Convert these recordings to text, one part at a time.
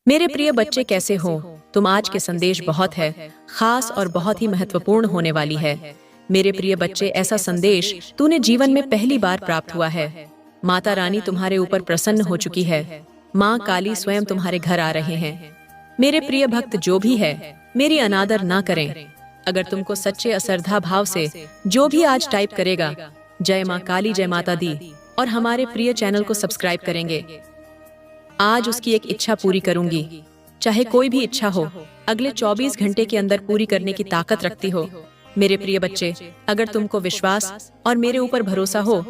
मेरे प्रिय बच्चे कैसे हो तुम। आज के संदेश बहुत है खास और बहुत ही महत्वपूर्ण होने वाली है। मेरे प्रिय बच्चे, ऐसा संदेश तूने जीवन में पहली बार प्राप्त हुआ है। माता रानी तुम्हारे ऊपर प्रसन्न हो चुकी है। माँ काली स्वयं तुम्हारे घर आ रहे हैं। मेरे प्रिय भक्त, जो भी है मेरी अनादर ना करें। अगर तुमको सच्चे असरधा भाव से जो भी आज टाइप करेगा जय माँ काली, जय माता दी, और हमारे प्रिय चैनल को सब्सक्राइब करेंगे, आज उसकी एक इच्छा पूरी करूंगी। चाहे कोई भी इच्छा हो, अगले 24 घंटे के अंदर पूरी करने की ताकत रखती हो। मेरे प्रिय बच्चे, अगर तुमको विश्वास और मेरे ऊपर भरोसा हो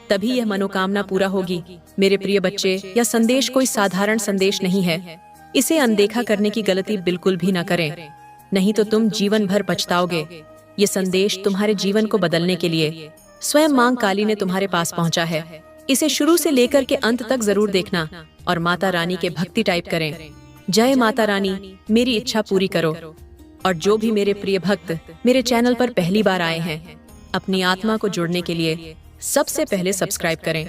तभी यह मनोकामना पूरा होगी। मेरे प्रिय बच्चे, यह संदेश कोई साधारण संदेश नहीं है। इसे अनदेखा करने की गलती बिल्कुल भी ना करें, नहीं तो तुम जीवन भर पछताओगे। ये संदेश तुम्हारे जीवन को बदलने के लिए स्वयं मां काली ने तुम्हारे पास पहुंचा है। इसे शुरू से लेकर के अंत तक जरूर देखना और माता रानी के भक्ति टाइप करें, जय माता रानी मेरी इच्छा पूरी करो। और जो भी मेरे प्रिय भक्त मेरे चैनल पर पहली बार आए हैं, अपनी आत्मा को जुड़ने के लिए सबसे पहले सब्सक्राइब करें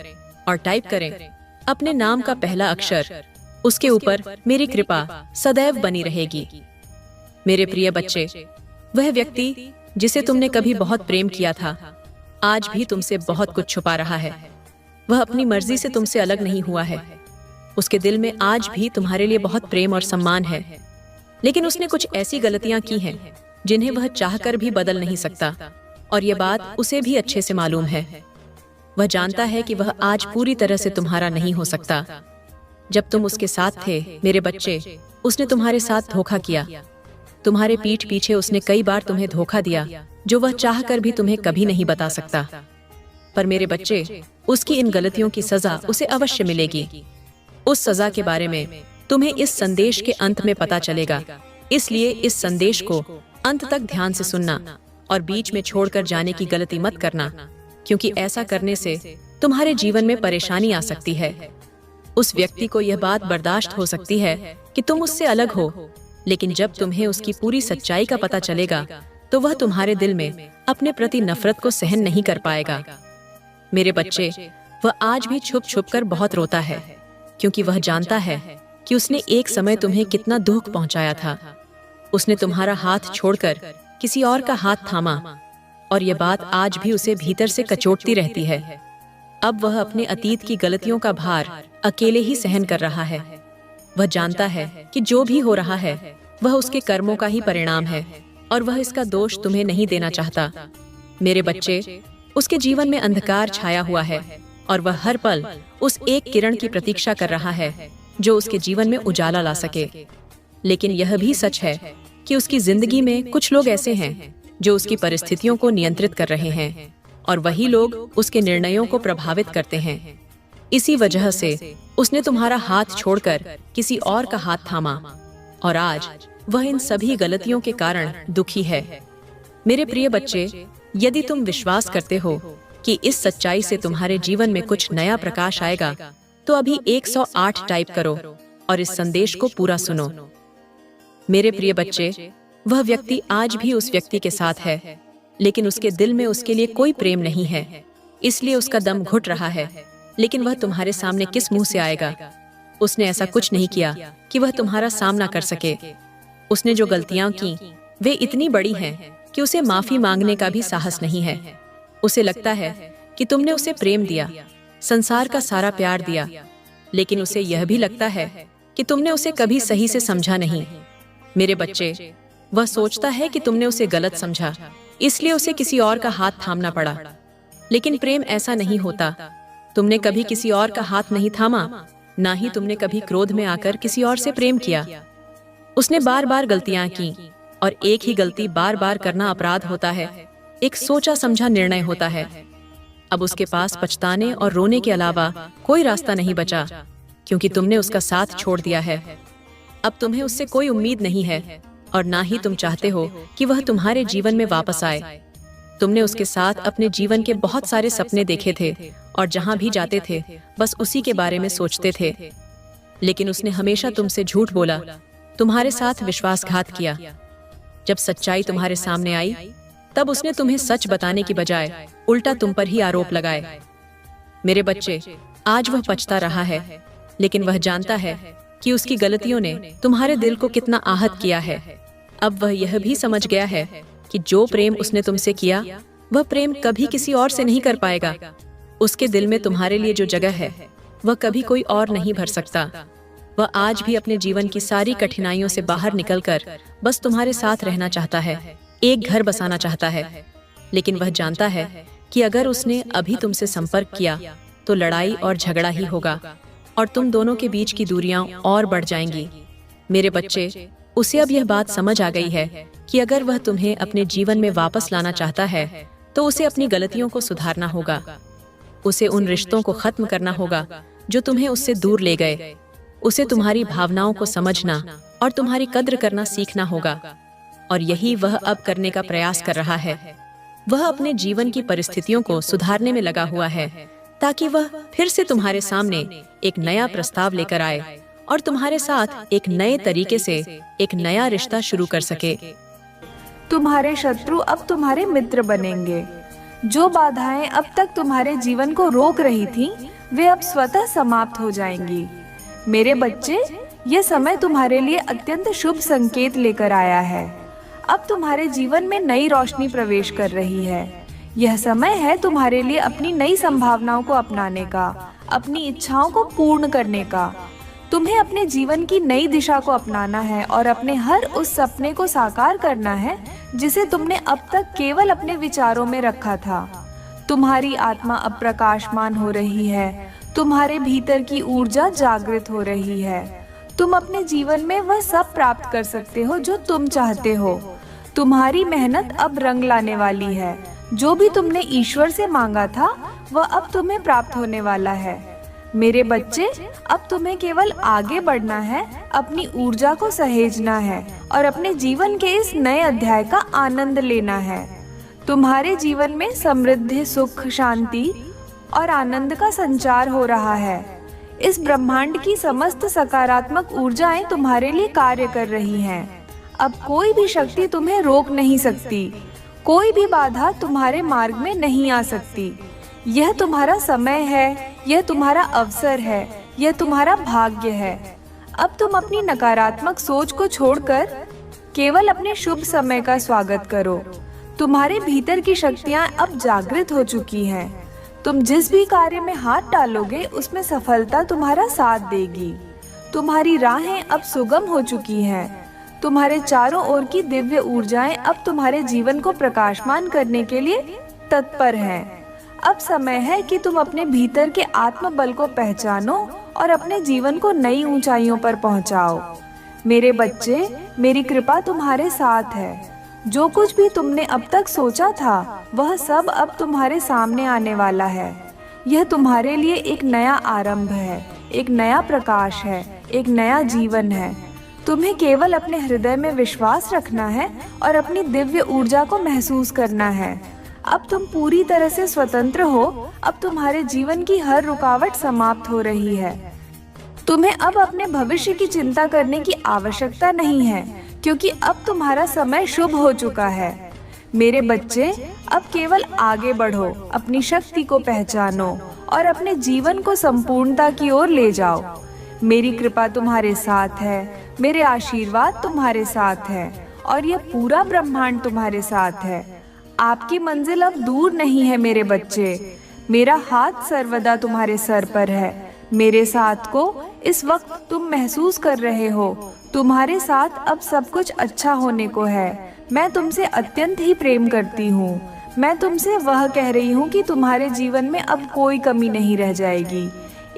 और टाइप करें अपने नाम का पहला अक्षर। उसके ऊपर मेरी कृपा सदैव बनी रहेगी। मेरे प्रिय बच्चे, वह व्यक्ति जिसे तुमने कभी बहुत प्रेम किया था आज भी तुमसे बहुत कुछ छुपा रहा है। वह अपनी मर्जी से तुमसे अलग नहीं हुआ है। उसके दिल में आज भी तुम्हारे लिए बहुत प्रेम और सम्मान है, लेकिन उसने कुछ ऐसी गलतियां की हैं जिन्हें वह चाहकर भी बदल नहीं सकता, और यह बात उसे भी अच्छे से मालूम है। वह जानता है कि वह आज पूरी तरह से तुम्हारा नहीं हो सकता। जब तुम उसके साथ थे मेरे बच्चे, उसने तुम्हारे साथ धोखा किया। तुम्हारे पीठ पीछे उसने कई बार तुम्हें धोखा दिया, जो वह चाहकर भी तुम्हें कभी नहीं बता सकता। पर मेरे बच्चे, उसकी इन गलतियों की सजा उसे अवश्य मिलेगी। उस सजा के बारे में तुम्हें इस संदेश के अंत में पता चलेगा। इसलिए इस संदेश को अंत तक ध्यान से सुनना और बीच में छोड़कर जाने की गलती मत करना, क्योंकि ऐसा करने से तुम्हारे जीवन में परेशानी आ सकती है। उस व्यक्ति को यह बात बर्दाश्त हो सकती है कि तुम उससे अलग हो, लेकिन जब तुम्हें उसकी पूरी सच्चाई का पता चलेगा तो वह तुम्हारे दिल में अपने प्रति नफरत को सहन नहीं कर पाएगा। मेरे बच्चे, वह आज भी छुप छुप कर बहुत रोता है, क्योंकि वह जानता है कि उसने एक समय तुम्हें कितना दुख पहुंचाया था। उसने तुम्हारा हाथ छोड़कर किसी और का हाथ थामा, और यह बात आज भी उसे भीतर से कचोटती रहती है। अब वह अपने अतीत की गलतियों का भार अकेले ही सहन कर रहा है। वह जानता है कि जो भी हो रहा है वह उसके कर्मों का ही परिणाम है, और वह इसका दोष तुम्हें नहीं देना चाहता। मेरे बच्चे, उसके जीवन में अंधकार छाया हुआ है, और वह हर पल उस एक किरण की प्रतीक्षा कर रहा है जो उसके जीवन में उजाला ला सके। लेकिन यह भी सच है कि उसकी जिंदगी में कुछ लोग ऐसे हैं जो उसकी परिस्थितियों को नियंत्रित कर रहे हैं, और वही लोग उसके निर्णयों को प्रभावित करते हैं। इसी वजह से उसने तुम्हारा हाथ छोड़कर किसी और का हाथ थामा, और आज वह इन सभी गलतियों के कारण दुखी है। मेरे प्रिय बच्चे, यदि तुम विश्वास करते हो कि इस सच्चाई से तुम्हारे जीवन में कुछ नया प्रकाश आएगा, तो अभी 108 टाइप करो और इस संदेश को पूरा सुनो। मेरे प्रिय बच्चे, वह व्यक्ति आज भी उस व्यक्ति के साथ है, लेकिन उसके दिल में उसके लिए कोई प्रेम नहीं है। इसलिए उसका दम घुट रहा है, लेकिन वह तुम्हारे सामने किस मुंह से आएगा? उसने ऐसा कुछ नहीं किया कि वह तुम्हारा सामना कर सके। उसने जो गलतियां की वे इतनी बड़ी हैं कि उसे माफी मांगने का भी साहस नहीं है। उसे लगता है कि तुमने उसे प्रेम दिया, संसार का सारा प्यार दिया, लेकिन उसे यह भी लगता है कि तुमने उसे कभी सही से समझा नहीं। मेरे बच्चे, वह सोचता है कि तुमने उसे गलत समझा, इसलिए उसे किसी और का हाथ थामना पड़ा। लेकिन प्रेम ऐसा नहीं होता। तुमने कभी किसी और का हाथ नहीं थामा, ना ही तुमने कभी क्रोध में आकर किसी और से प्रेम किया। उसने बार बार गलतियां की, और एक ही गलती बार बार करना अपराध होता है, एक सोचा समझा निर्णय होता है। अब उसके पास पछताने और रोने के अलावा कोई रास्ता नहीं बचा, क्योंकि तुमने उसका साथ छोड़ दिया है। अब तुम्हें उससे कोई उम्मीद नहीं है, और ना ही तुम चाहते हो कि वह तुम्हारे जीवन में वापस आए। तुमने उसके साथ अपने जीवन के बहुत सारे सपने देखे थे, और जहां भी जाते थे बस उसी के बारे में सोचते थे। लेकिन उसने हमेशा तुमसे झूठ बोला, तुम्हारे साथ विश्वासघात किया। जब सच्चाई तुम्हारे सामने आई, तब उसने तुम्हें सच बताने की बजाय उल्टा तुम पर ही आरोप लगाए। मेरे बच्चे, आज वह पछता रहा है, लेकिन वह जानता है कि उसकी गलतियों ने तुम्हारे दिल को कितना आहत किया है। अब वह यह भी समझ गया है कि जो प्रेम उसने तुमसे किया वह प्रेम कभी किसी और से नहीं कर पाएगा। उसके दिल में तुम्हारे लिए जो जगह है वह कभी कोई और नहीं भर सकता। वह आज भी अपने जीवन की सारी कठिनाइयों से बाहर निकलकर बस तुम्हारे साथ रहना चाहता है, एक घर बसाना चाहता है। लेकिन वह जानता है कि अगर उसने अभी तुमसे संपर्क किया तो लड़ाई और झगड़ा ही होगा और तुम दोनों के बीच की दूरियां और बढ़ जाएंगी। मेरे बच्चे, उसे अब यह बात समझ आ गई है कि अगर वह तुम्हें अपने जीवन में वापस लाना चाहता है तो उसे अपनी गलतियों को सुधारना होगा। उसे उन रिश्तों को खत्म करना होगा जो तुम्हें उससे दूर ले गए। उसे तुम्हारी भावनाओं को समझना और तुम्हारी कद्र करना सीखना होगा, और यही वह अब करने का प्रयास कर रहा है। वह अपने जीवन की परिस्थितियों को सुधारने में लगा हुआ है ताकि वह फिर से तुम्हारे सामने एक नया प्रस्ताव लेकर आए और तुम्हारे साथ एक नए तरीके से एक नया रिश्ता शुरू कर सके। तुम्हारे शत्रु अब तुम्हारे मित्र बनेंगे। जो बाधाएं अब तक तुम्हारे जीवन को रोक रही थीं, वे अब स्वतः समाप्त हो जाएंगी। मेरे बच्चे, यह समय तुम्हारे लिए अत्यंत शुभ संकेत लेकर आया है। अब तुम्हारे जीवन में नई रोशनी प्रवेश कर रही है। यह समय है तुम्हारे लिए अपनी नई संभावनाओं को अपनाने का, अपनी इच्छाओं को पूर्ण करने का। तुम्हें अपने जीवन की नई दिशा को अपनाना है और अपने हर उस सपने को साकार करना है जिसे तुमने अब तक केवल अपने विचारों में रखा था। तुम्हारी आत्मा अब प्रकाशमान हो रही है। तुम्हारे भीतर की ऊर्जा जागृत हो रही है। तुम अपने जीवन में वह सब प्राप्त कर सकते हो जो तुम चाहते हो। तुम्हारी मेहनत अब रंग लाने वाली है। जो भी तुमने ईश्वर से मांगा था वह अब तुम्हें प्राप्त होने वाला है। मेरे बच्चे, अब तुम्हें केवल आगे बढ़ना है, अपनी ऊर्जा को सहेजना है और अपने जीवन के इस नए अध्याय का आनंद लेना है। तुम्हारे जीवन में समृद्धि, सुख, शांति और आनंद का संचार हो रहा है। इस ब्रह्मांड की समस्त सकारात्मक ऊर्जाएं तुम्हारे लिए कार्य कर रही हैं। अब कोई भी शक्ति तुम्हें रोक नहीं सकती। कोई भी बाधा तुम्हारे मार्ग में नहीं आ सकती। यह तुम्हारा समय है, यह तुम्हारा अवसर है, यह तुम्हारा भाग्य है। अब तुम अपनी नकारात्मक सोच को छोड़कर केवल अपने शुभ समय का स्वागत करो। तुम्हारे भीतर की शक्तियां अब जागृत हो चुकी हैं। तुम जिस भी कार्य में हाथ डालोगे उसमें सफलता तुम्हारा साथ देगी। तुम्हारी राहें अब सुगम हो चुकी हैं। तुम्हारे चारों ओर की दिव्य ऊर्जाएं अब तुम्हारे जीवन को प्रकाशमान करने के लिए तत्पर हैं। अब समय है कि तुम अपने भीतर के आत्मबल को पहचानो और अपने जीवन को नई ऊंचाइयों पर पहुंचाओ। मेरे बच्चे, मेरी कृपा तुम्हारे साथ है। जो कुछ भी तुमने अब तक सोचा था वह सब अब तुम्हारे सामने आने वाला है। यह तुम्हारे लिए एक नया आरंभ है, एक नया प्रकाश है, एक नया जीवन है। तुम्हें केवल अपने हृदय में विश्वास रखना है और अपनी दिव्य ऊर्जा को महसूस करना है। अब तुम पूरी तरह से स्वतंत्र हो। अब तुम्हारे जीवन की हर रुकावट समाप्त हो रही है। तुम्हें अब अपने भविष्य की चिंता करने की आवश्यकता नहीं है, क्योंकि अब तुम्हारा समय शुभ हो चुका है। मेरे बच्चे, अब केवल आगे बढ़ो, अपनी शक्ति को पहचानो और अपने जीवन को संपूर्णता की ओर ले जाओ। मेरी कृपा तुम्हारे साथ है, मेरे आशीर्वाद तुम्हारे साथ है और यह पूरा ब्रह्मांड तुम्हारे साथ है। आपकी मंजिल अब दूर नहीं है मेरे बच्चे। मेरा हाथ सर्वदा तुम्हारे सर पर है। मेरे साथ को इस वक्त तुम महसूस कर रहे हो। तुम्हारे साथ अब सब कुछ अच्छा होने को है। मैं तुमसे अत्यंत ही प्रेम करती हूँ। मैं तुमसे वह कह रही हूँ कि तुम्हारे जीवन में अब कोई कमी नहीं रह जाएगी।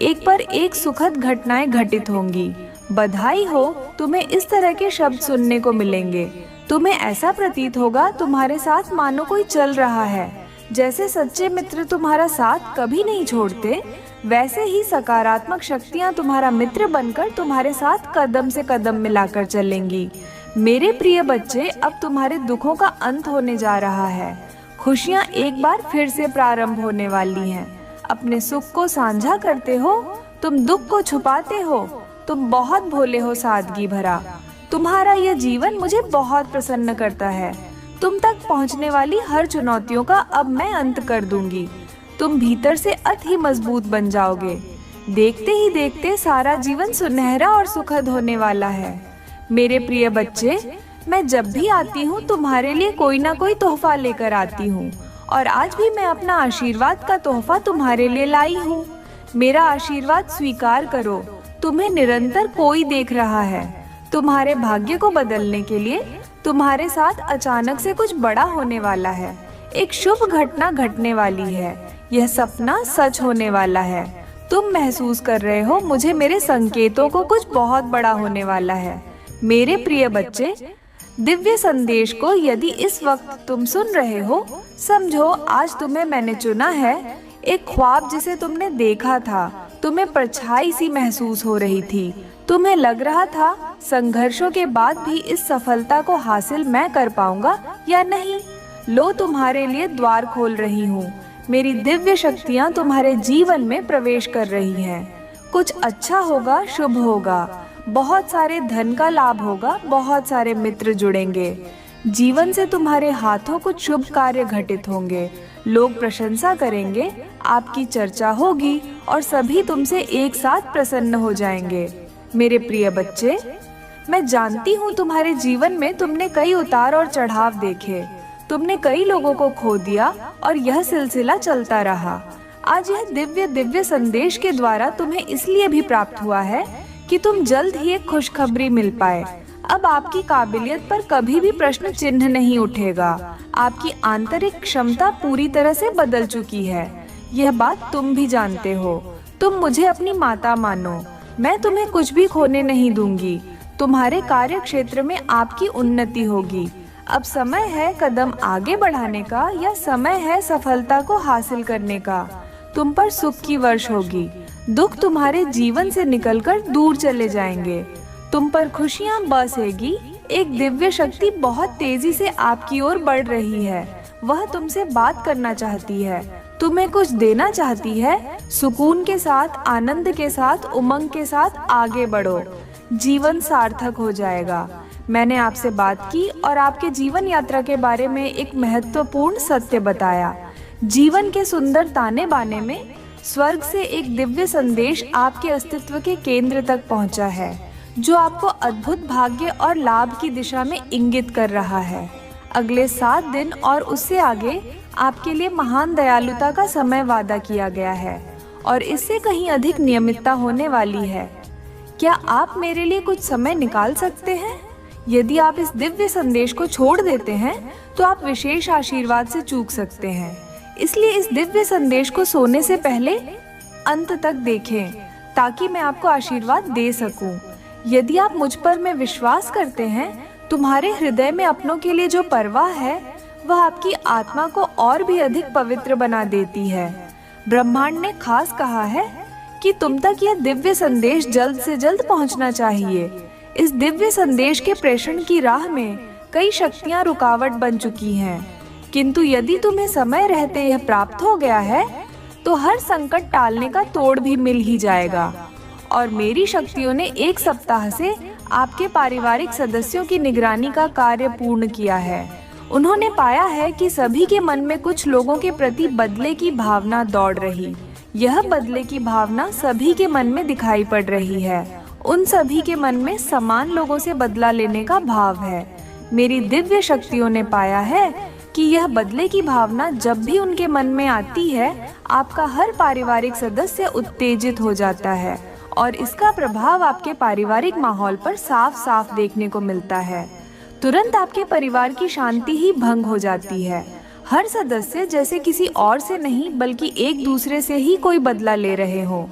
एक पर एक सुखद घटनाएं घटित होंगी। बधाई हो, तुम्हें इस तरह के शब्द सुनने को मिलेंगे। तुम्हें ऐसा प्रतीत होगा तुम्हारे साथ मानो कोई चल रहा है। जैसे सच्चे मित्र तुम्हारा साथ कभी नहीं छोड़ते, वैसे ही सकारात्मक शक्तियाँ तुम्हारा मित्र बनकर तुम्हारे साथ कदम से कदम मिलाकर चलेंगी। मेरे प्रिय बच्चे, अब तुम्हारे दुखों का अंत होने जा रहा है। खुशियाँ एक बार फिर से प्रारंभ होने वाली हैं। अपने सुख को साझा करते हो, तुम दुख को छुपाते हो। तुम बहुत भोले हो, सादगी भरा। तुम्हारा यह जीवन मुझे बहुत प्रसन्न करता है। तुम तक पहुंचने वाली हर चुनौतियों का अब मैं अंत कर दूंगी। तुम भीतर से अति मजबूत बन जाओगे। देखते ही देखते सारा जीवन सुनहरा और सुखद होने वाला है। मेरे प्रिय बच्चे, मैं जब भी आती हूँ तुम्हारे लिए कोई ना कोई तोहफा लेकर आती हूँ, और आज भी मैं अपना आशीर्वाद का तोहफा तुम्हारे लिए लाई हूँ। मेरा आशीर्वाद स्वीकार करो। तुम्हें निरंतर कोई देख रहा है। तुम्हारे भाग्य को बदलने के लिए तुम्हारे साथ अचानक से कुछ बड़ा होने वाला है। एक शुभ घटना घटने वाली है। यह सपना सच होने वाला है। तुम महसूस कर रहे हो, मुझे मेरे संकेतों को कुछ बहुत बड़ा होने वाला है। मेरे प्रिय बच्चे, दिव्य संदेश को यदि इस वक्त तुम सुन रहे हो, समझो आज तुम्हें मैंने चुना है। एक ख्वाब जिसे तुमने देखा था, तुम्हें परछाई सी महसूस हो रही थी। तुम्हें लग रहा था संघर्षों के बाद भी इस सफलता को हासिल मैं कर पाऊंगा या नहीं। लो, तुम्हारे लिए द्वार खोल रही हूँ। मेरी दिव्य शक्तियाँ तुम्हारे जीवन में प्रवेश कर रही हैं। कुछ अच्छा होगा, शुभ होगा। बहुत सारे धन का लाभ होगा। बहुत सारे मित्र जुड़ेंगे। जीवन से तुम्हारे हाथों कुछ शुभ कार्य घटित होंगे। लोग प्रशंसा करेंगे, आपकी चर्चा होगी और सभी तुमसे एक साथ प्रसन्न हो जाएंगे। मेरे प्रिय बच्चे, मैं जानती हूँ तुम्हारे जीवन में तुमने कई उतार और चढ़ाव देखे। तुमने कई लोगों को खो दिया और यह सिलसिला चलता रहा। आज यह दिव्य संदेश के द्वारा तुम्हें इसलिए भी प्राप्त हुआ है कि तुम जल्द ही एक खुशखबरी मिल पाए। अब आपकी काबिलियत पर कभी भी प्रश्न चिन्ह नहीं उठेगा। आपकी आंतरिक क्षमता पूरी तरह से बदल चुकी है। यह बात तुम भी जानते हो। तुम मुझे अपनी माता मानो। मैं तुम्हें कुछ भी खोने नहीं दूंगी। तुम्हारे कार्य क्षेत्र में आपकी उन्नति होगी। अब समय है कदम आगे बढ़ाने का, या समय है सफलता को हासिल करने का। तुम पर सुख की वर्ष होगी। दुख तुम्हारे जीवन से निकलकर दूर चले जाएंगे। तुम पर खुशियां बरसेगी। एक दिव्य शक्ति बहुत तेजी से आपकी ओर बढ़ रही है। वह तुमसे बात करना चाहती है, तुम्हें कुछ देना चाहती है। सुकून के साथ, आनंद के साथ, उमंग के साथ आगे बढ़ो। जीवन सार्थक हो जाएगा। मैंने आपसे बात की और आपके जीवन यात्रा के बारे में एक महत्वपूर्ण सत्य बताया। जीवन के सुंदर ताने बाने में स्वर्ग से एक दिव्य संदेश आपके अस्तित्व के केंद्र तक पहुंचा है, जो आपको अद्भुत भाग्य और लाभ की दिशा में इंगित कर रहा है। अगले 7 दिन और उससे आगे आपके लिए महान दयालुता का समय वादा किया गया है, और इससे कहीं अधिक नियमितता होने वाली है। क्या आप मेरे लिए कुछ समय निकाल सकते हैं? यदि आप इस दिव्य संदेश को छोड़ देते हैं तो आप विशेष आशीर्वाद से चूक सकते हैं। इसलिए इस दिव्य संदेश को सोने से पहले अंत तक देखें, ताकि मैं आपको आशीर्वाद दे सकूं। यदि आप मुझ पर में विश्वास करते हैं, तुम्हारे हृदय में अपनों के लिए जो परवाह है, वह आपकी आत्मा को और भी अधिक पवित्र बना देती है। ब्रह्मांड ने खास कहा है कि तुम तक यह दिव्य संदेश जल्द से जल्द पहुंचना चाहिए। इस दिव्य संदेश के प्रेषण की राह में कई शक्तियां रुकावट बन चुकी हैं, किंतु यदि तुम्हें समय रहते यह प्राप्त हो गया है, तो हर संकट टालने का तोड़ भी मिल ही जाएगा। और मेरी शक्तियों ने 1 सप्ताह से आपके पारिवारिक सदस्यों की निगरानी का कार्य पूर्ण किया है। उन्होंने पाया है कि सभी के मन में कुछ लोगों के प्रति बदले की भावना दौड़ रही। यह बदले की भावना सभी के मन में दिखाई पड़ रही है। उन सभी के मन में समान लोगों से बदला लेने का भाव है। मेरी दिव्य शक्तियों ने पाया है कि यह बदले की भावना जब भी उनके मन में आती है, आपका हर पारिवारिक सदस्य उत्तेजित हो जाता है, और इसका प्रभाव आपके पारिवारिक माहौल पर साफ साफ देखने को मिलता है। तुरंत आपके परिवार की शांति ही भंग हो जाती है। हर सदस्य जैसे किसी और से नहीं बल्कि एक दूसरे से ही कोई बदला ले रहे हो,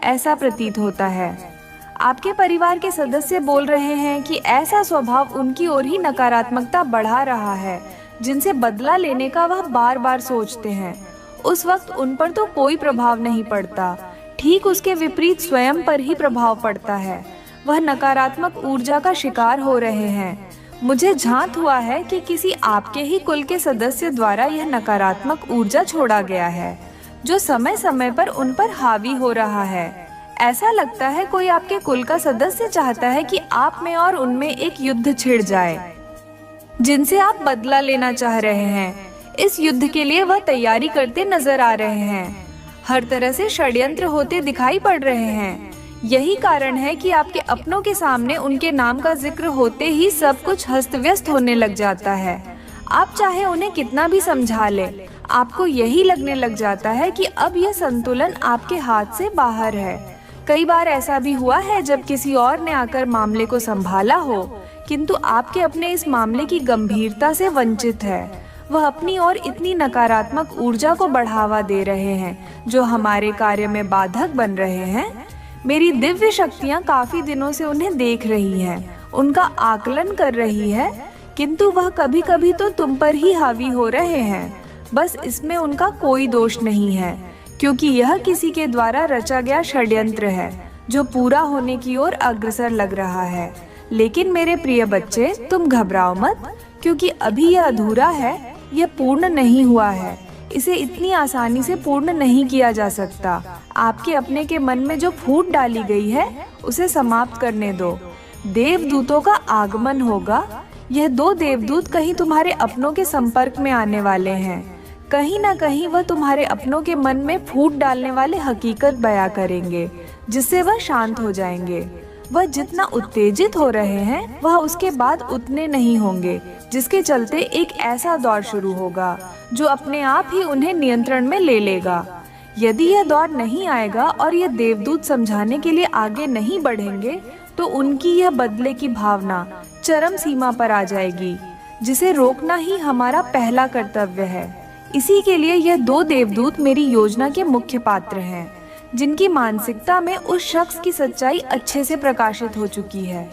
ऐसा प्रतीत होता है। आपके परिवार के सदस्य बोल रहे हैं कि ऐसा स्वभाव उनकी ओर ही नकारात्मकता बढ़ा रहा है, जिनसे बदला लेने का वह बार बार सोचते हैं। उस वक्त उन पर तो कोई प्रभाव नहीं पड़ता, ठीक उसके विपरीत स्वयं पर ही प्रभाव पड़ता है। वह नकारात्मक ऊर्जा का शिकार हो रहे हैं। मुझे झांत हुआ है कि किसी आपके ही कुल के सदस्य द्वारा यह नकारात्मक ऊर्जा छोड़ा गया है, जो समय समय पर उन पर हावी हो रहा है। ऐसा लगता है कोई आपके कुल का सदस्य चाहता है कि आप में और उनमें एक युद्ध छिड़ जाए, जिनसे आप बदला लेना चाह रहे हैं। इस युद्ध के लिए वह तैयारी करते नजर आ रहे हैं। हर तरह से षड्यंत्र होते दिखाई पड़ रहे हैं। यही कारण है कि आपके अपनों के सामने उनके नाम का जिक्र होते ही सब कुछ अस्त व्यस्त होने लग जाता है। आप चाहे उन्हें कितना भी समझा ले, आपको यही लगने लग जाता है कि अब यह संतुलन आपके हाथ से बाहर है। कई बार ऐसा भी हुआ है जब किसी और ने आकर मामले को संभाला हो, किंतु आपके अपने इस मामले की गंभीरता से वंचित है। वह अपनी ओर इतनी नकारात्मक ऊर्जा को बढ़ावा दे रहे हैं जो हमारे कार्य में बाधक बन रहे हैं। मेरी दिव्य शक्तियाँ काफी दिनों से उन्हें देख रही हैं, उनका आकलन कर रही है, किंतु वह कभी कभी तो तुम पर ही हावी हो रहे हैं। बस इसमें उनका कोई दोष नहीं है, क्योंकि यह किसी के द्वारा रचा गया षड्यंत्र है जो पूरा होने की ओर अग्रसर लग रहा है। लेकिन मेरे प्रिय बच्चे, तुम घबराओ मत, क्योंकि अभी यह अधूरा है, यह पूर्ण नहीं हुआ है। इसे इतनी आसानी से पूर्ण नहीं किया जा सकता। आपके अपने के मन में जो फूट डाली गई है उसे समाप्त करने दो। देवदूतों का आगमन होगा। यह 2 देवदूत कहीं तुम्हारे अपनों के संपर्क में आने वाले हैं। कहीं ना कहीं वह तुम्हारे अपनों के मन में फूट डालने वाले हकीकत बयां करेंगे, जिससे वह शांत हो जाएंगे। वह जितना उत्तेजित हो रहे हैं वह उसके बाद उतने नहीं होंगे, जिसके चलते एक ऐसा दौर शुरू होगा जो अपने आप ही उन्हें नियंत्रण में ले लेगा। यदि यह दौर नहीं आएगा और ये देवदूत समझाने के लिए आगे नहीं बढ़ेंगे तो उनकी यह बदले की भावना चरम सीमा पर आ जाएगी, जिसे रोकना ही हमारा पहला कर्तव्य है। इसी के लिए यह 2 देवदूत मेरी योजना के मुख्य पात्र हैं, जिनकी मानसिकता में उस शख्स की सच्चाई अच्छे से प्रकाशित हो चुकी है।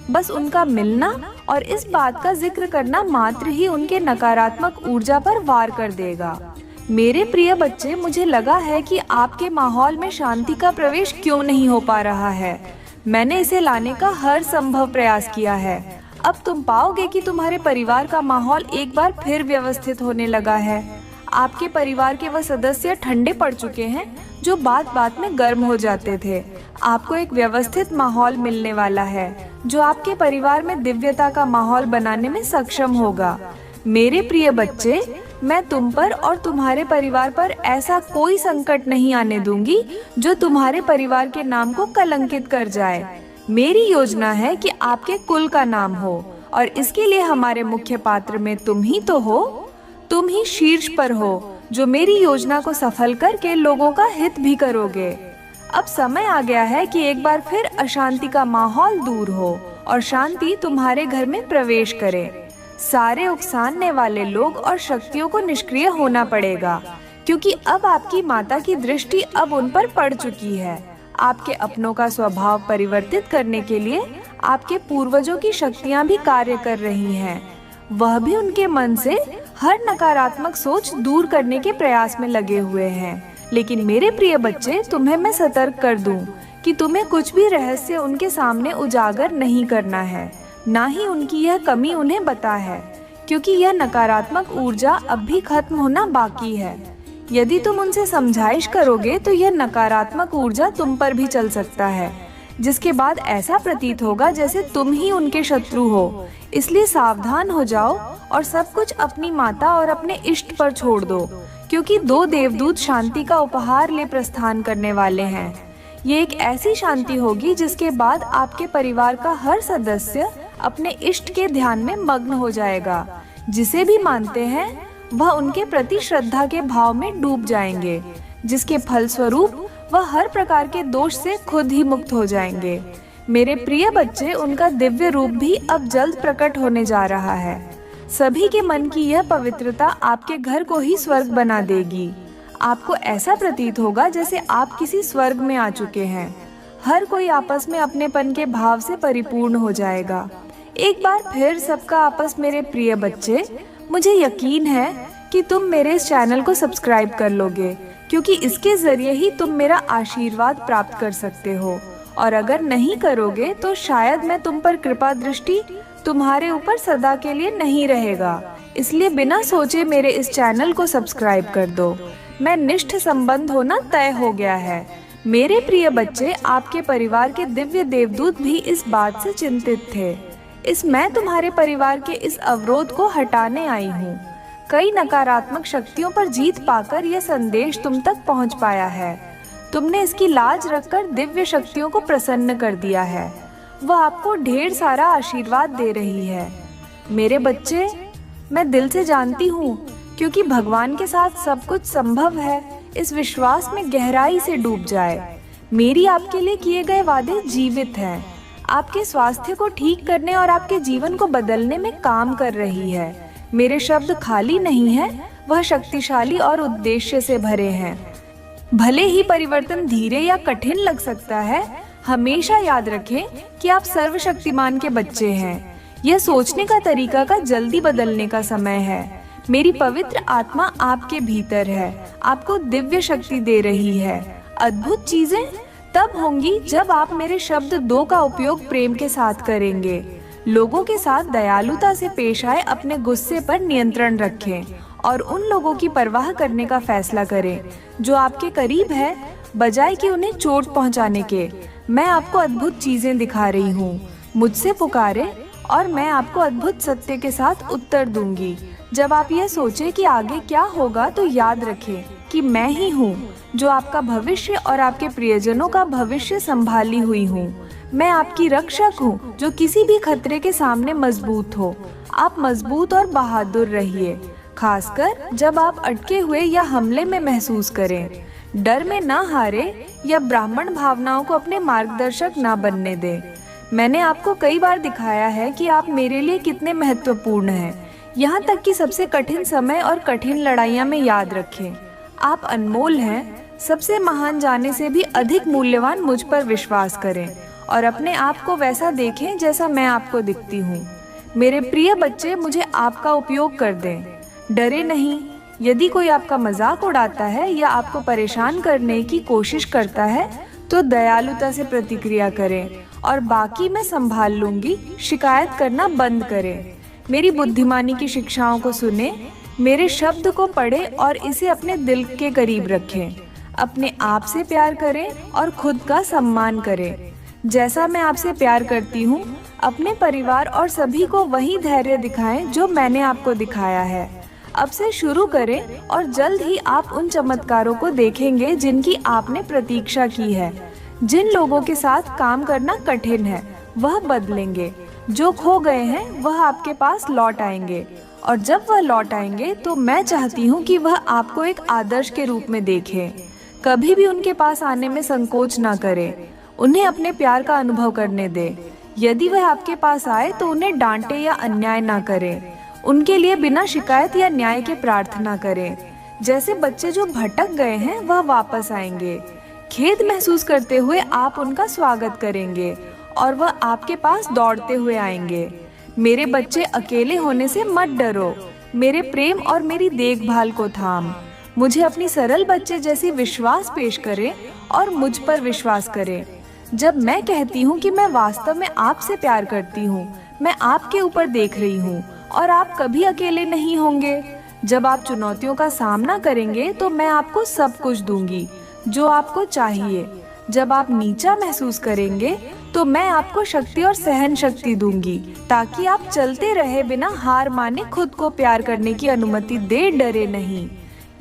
बस उनका मिलना और इस बात का जिक्र करना मात्र ही उनके नकारात्मक ऊर्जा पर वार कर देगा। मेरे प्रिय बच्चे, मुझे लगा है कि आपके माहौल में शांति का प्रवेश क्यों नहीं हो पा रहा है। मैंने इसे लाने का हर संभव प्रयास किया है। अब तुम पाओगे कि तुम्हारे परिवार का माहौल एक बार फिर व्यवस्थित होने लगा है। आपके परिवार के वह सदस्य ठंडे पड़ चुके हैं जो बात बात में गर्म हो जाते थे। आपको एक व्यवस्थित माहौल मिलने वाला है जो आपके परिवार में दिव्यता का माहौल बनाने में सक्षम होगा। मेरे प्रिय बच्चे, मैं तुम पर और तुम्हारे परिवार पर ऐसा कोई संकट नहीं आने दूंगी जो तुम्हारे परिवार के नाम को कलंकित कर जाए। मेरी योजना है कि आपके कुल का नाम हो और इसके लिए हमारे मुख्य पात्र में तुम ही तो हो। तुम ही शीर्ष पर हो जो मेरी योजना को सफल करके लोगों का हित भी करोगे। अब समय आ गया है कि एक बार फिर अशांति का माहौल दूर हो और शांति तुम्हारे घर में प्रवेश करे। सारे उकसाने वाले लोग और शक्तियों को निष्क्रिय होना पड़ेगा, क्योंकि अब आपकी माता की दृष्टि अब उन पर पड़ चुकी है। आपके अपनों का स्वभाव परिवर्तित करने के लिए आपके पूर्वजों की शक्तियां भी कार्य कर रही हैं। वह भी उनके मन से हर नकारात्मक सोच दूर करने के प्रयास में लगे हुए हैं। लेकिन मेरे प्रिय बच्चे, तुम्हें मैं सतर्क कर दूं कि तुम्हें कुछ भी रहस्य उनके सामने उजागर नहीं करना है, ना ही उनकी यह कमी उन्हें बता है, क्योंकि यह नकारात्मक ऊर्जा अब भी खत्म होना बाकी है। यदि तुम उनसे समझाइश करोगे तो यह नकारात्मक ऊर्जा तुम पर भी चल सकता है, जिसके बाद ऐसा प्रतीत होगा जैसे तुम ही उनके शत्रु हो। इसलिए सावधान हो जाओ और सब कुछ अपनी माता और अपने इष्ट पर छोड़ दो, क्योंकि 2 देवदूत शांति का उपहार ले प्रस्थान करने वाले हैं। ये एक ऐसी शांति होगी जिसके बाद आपके परिवार का हर सदस्य अपने इष्ट के ध्यान में मग्न हो जाएगा। जिसे भी मानते हैं वह उनके प्रति श्रद्धा के भाव में डूब जाएंगे, जिसके फलस्वरूप वह हर प्रकार के दोष से खुद ही मुक्त हो जाएंगे। मेरे प्रिय बच्चे, उनका दिव्य रूप भी अब जल्द प्रकट होने जा रहा है। सभी के मन की यह पवित्रता आपके घर को ही स्वर्ग बना देगी। आपको ऐसा प्रतीत होगा जैसे आप किसी स्वर्ग में आ चुके हैं। हर कोई आपस में अपनेपन के भाव से परिपूर्ण हो जाएगा। एक बार फिर सबका आपस मेरे प्रिय बच्चे, मुझे यकीन है कि तुम मेरे इस चैनल को सब्सक्राइब कर लोगे, क्योंकि इसके जरिए ही तुम मेरा आशीर्वाद प्राप्त कर सकते हो। और अगर नहीं करोगे तो शायद मैं तुम पर कृपा दृष्टि तुम्हारे ऊपर सदा के लिए नहीं रहेगा। इसलिए बिना सोचे मेरे इस चैनल को सब्सक्राइब कर दो। मैं निष्ठ संबंध होना तय हो गया है। मेरे प्रिय बच्चे, आपके परिवार के दिव्य देवदूत भी इस बात से चिंतित थे। मैं तुम्हारे परिवार के इस अवरोध को हटाने आई हूँ। कई नकारात्मक शक्तियों पर जीत पाकर यह संदेश तुम तक पहुंच पाया है। तुमने इसकी लाज रखकर दिव्य शक्तियों को प्रसन्न कर दिया है। वह आपको ढेर सारा आशीर्वाद दे रही है। मेरे बच्चे, मैं दिल से जानती हूँ, क्योंकि भगवान के साथ सब कुछ संभव है, इस विश्वास में गहराई से डूब जाए। मेरी आपके लिए किए गए वादे जीवित हैं। आपके स्वास्थ्य को ठीक करने और आपके जीवन को बदलने में काम कर रही है। मेरे शब्द खाली नहीं है, वह शक्तिशाली और उद्देश्य से भरे हैं। भले ही परिवर्तन धीरे या कठिन लग सकता है, हमेशा याद रखें कि आप सर्वशक्तिमान के बच्चे हैं। यह सोचने का तरीका का जल्दी बदलने का समय है। मेरी पवित्र आत्मा आपके भीतर है, आपको दिव्य शक्ति दे रही है। अद्भुत चीजें तब होंगी जब आप मेरे शब्द 2 का उपयोग प्रेम के साथ करेंगे। लोगों के साथ दयालुता से पेश आए, अपने गुस्से पर नियंत्रण रखें और उन लोगों की परवाह करने का फैसला करें जो आपके करीब है, बजाय कि उन्हें चोट पहुंचाने के। मैं आपको अद्भुत चीजें दिखा रही हूँ। मुझसे पुकारे और मैं आपको अद्भुत सत्य के साथ उत्तर दूंगी। जब आप यह सोचें कि आगे क्या होगा, तो याद रखें कि मैं ही हूँ जो आपका भविष्य और आपके प्रियजनों का भविष्य संभाली हुई हूँ। मैं आपकी रक्षक हूँ जो किसी भी खतरे के सामने मजबूत हो। आप मजबूत और बहादुर रहिए, खासकर जब आप अटके हुए या हमले में महसूस करें। डर में ना हारे या ब्राह्मण भावनाओं को अपने मार्गदर्शक ना बनने दें। मैंने आपको कई बार दिखाया है कि आप मेरे लिए कितने महत्वपूर्ण हैं, यहाँ तक कि सबसे कठिन समय और कठिन लड़ाइयाँ में। याद रखें, आप अनमोल हैं। सबसे महान जाने से भी अधिक मूल्यवान मुझ पर विश्वास करें और अपने आप को वैसा देखें जैसा मैं आपको दिखती हूँ। मेरे प्रिय बच्चे, मुझे आपका उपयोग कर दें। डरे नहीं। यदि कोई आपका मजाक उड़ाता है या आपको परेशान करने की कोशिश करता है, तो दयालुता से प्रतिक्रिया करें और बाकी मैं संभाल लूंगी। शिकायत करना बंद करें। मेरी बुद्धिमानी की शिक्षाओं को सुने, मेरे शब्द को पढ़ें और इसे अपने दिल के करीब रखें। अपने आप से प्यार करें और खुद का सम्मान करें। जैसा मैं आपसे प्यार करती हूँ, अपने परिवार और सभी को वही धैर्य दिखाएं जो मैंने आपको दिखाया है। अब से शुरू करें और जल्द ही आप उन चमत्कारों को देखेंगे जिनकी आपने प्रतीक्षा की है। जिन लोगों के साथ काम करना कठिन है, वह बदलेंगे। जो खो गए हैं, वह आपके पास लौट आएंगे। और जब वह लौट आएंगे, तो मैं चाहती हूँ कि वह आपको एक आदर्श के रूप में देखें। कभी भी उनके पास आने में संकोच ना करें। उन्हें अपने प्यार का अनुभव करने दें। यदि वह आपके पास आए, तो उन्हें डांटे या अन्याय ना करें। उनके लिए बिना शिकायत या न्याय के प्रार्थना करें। जैसे बच्चे जो भटक गए हैं, वह वापस आएंगे। खेद महसूस करते हुए आप उनका स्वागत करेंगे और वह आपके पास दौड़ते हुए आएंगे। मेरे बच्चे, अकेले होने से मत डरो। मेरे प्रेम और मेरी देखभाल को थाम। मुझे अपनी सरल बच्चे जैसी विश्वास पेश करें और मुझ पर विश्वास करें। जब मैं कहती हूँ कि मैं वास्तव में आपसे प्यार करती हूँ, मैं आपके ऊपर देख रही हूँ और आप कभी अकेले नहीं होंगे। जब आप चुनौतियों का सामना करेंगे, तो मैं आपको सब कुछ दूंगी जो आपको चाहिए। जब आप नीचा महसूस करेंगे, तो मैं आपको शक्ति और सहन शक्ति दूंगी, ताकि आप चलते रहे बिना हार माने खुद को प्यार करने की अनुमति दे, डरे नहीं।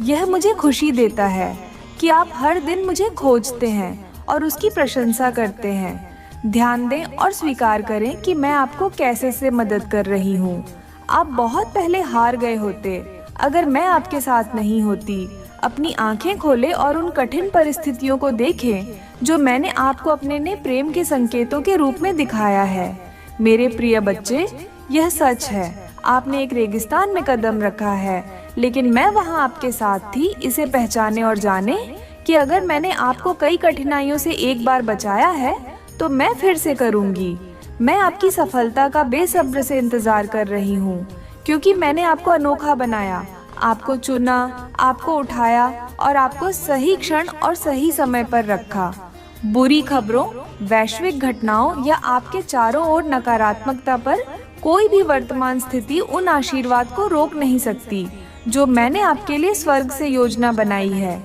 यह मुझे खुशी देता है कि आप हर दिन मुझे खोजते हैं और उसकी प्रशंसा करते हैं। ध्यान दें और स्वीकार करें कि मैं आपको कैसे से मदद कर रही हूँ। आप बहुत पहले हार गए होते अगर मैं आपके साथ नहीं होती। अपनी आंखें खोलें और उन कठिन परिस्थितियों को देखें जो मैंने आपको अपने ने प्रेम के संकेतों के रूप में दिखाया है। मेरे प्रिय बच्चे, यह सच है, आपने एक रेगिस्तान में कदम रखा है, लेकिन मैं वहां आपके साथ थी। इसे पहचाने और जाने कि अगर मैंने आपको कई कठिनाइयों से एक बार बचाया है, तो मैं फिर से करूंगी। मैं आपकी सफलता का बेसब्र से इंतजार कर रही हूँ, क्योंकि मैंने आपको अनोखा बनाया, आपको चुना, आपको उठाया और आपको सही क्षण और सही समय पर रखा। बुरी खबरों, वैश्विक घटनाओं या आपके चारों ओर नकारात्मकता पर कोई भी वर्तमान स्थिति उन आशीर्वाद को रोक नहीं सकती जो मैंने आपके लिए स्वर्ग से योजना बनाई है।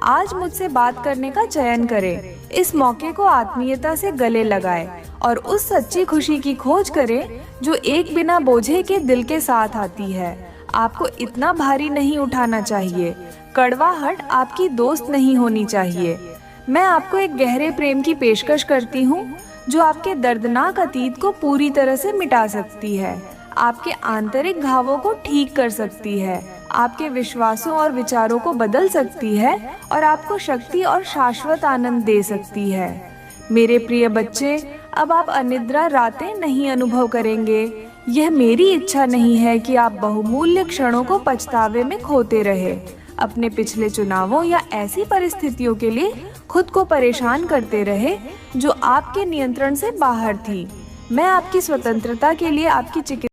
आज मुझसे बात करने का चयन करें। इस मौके को आत्मीयता से गले लगाएं और उस सच्ची खुशी की खोज करें जो एक बिना बोझे के दिल के साथ आती है। आपको इतना भारी नहीं उठाना चाहिए। कड़वाहट आपकी दोस्त नहीं होनी चाहिए। मैं आपको एक गहरे प्रेम की पेशकश करती हूँ जो आपके दर्दनाक अतीत को पूरी तरह से मिटा सकती है, आपके आंतरिक घावों को ठीक कर सकती है, आपके विश्वासों और विचारों को बदल सकती है और आपको शक्ति और शाश्वत आनंद दे सकती है। मेरे प्रिय बच्चे, अब आप अनिद्रा रातें नहीं अनुभव करेंगे। यह मेरी इच्छा नहीं है कि आप बहुमूल्य क्षणों को पछतावे में खोते रहे, अपने पिछले चुनावों या ऐसी परिस्थितियों के लिए खुद को परेशान करते रहे जो आपके नियंत्रण से बाहर थी। मैं आपकी स्वतंत्रता के लिए आपकी चिकित्सा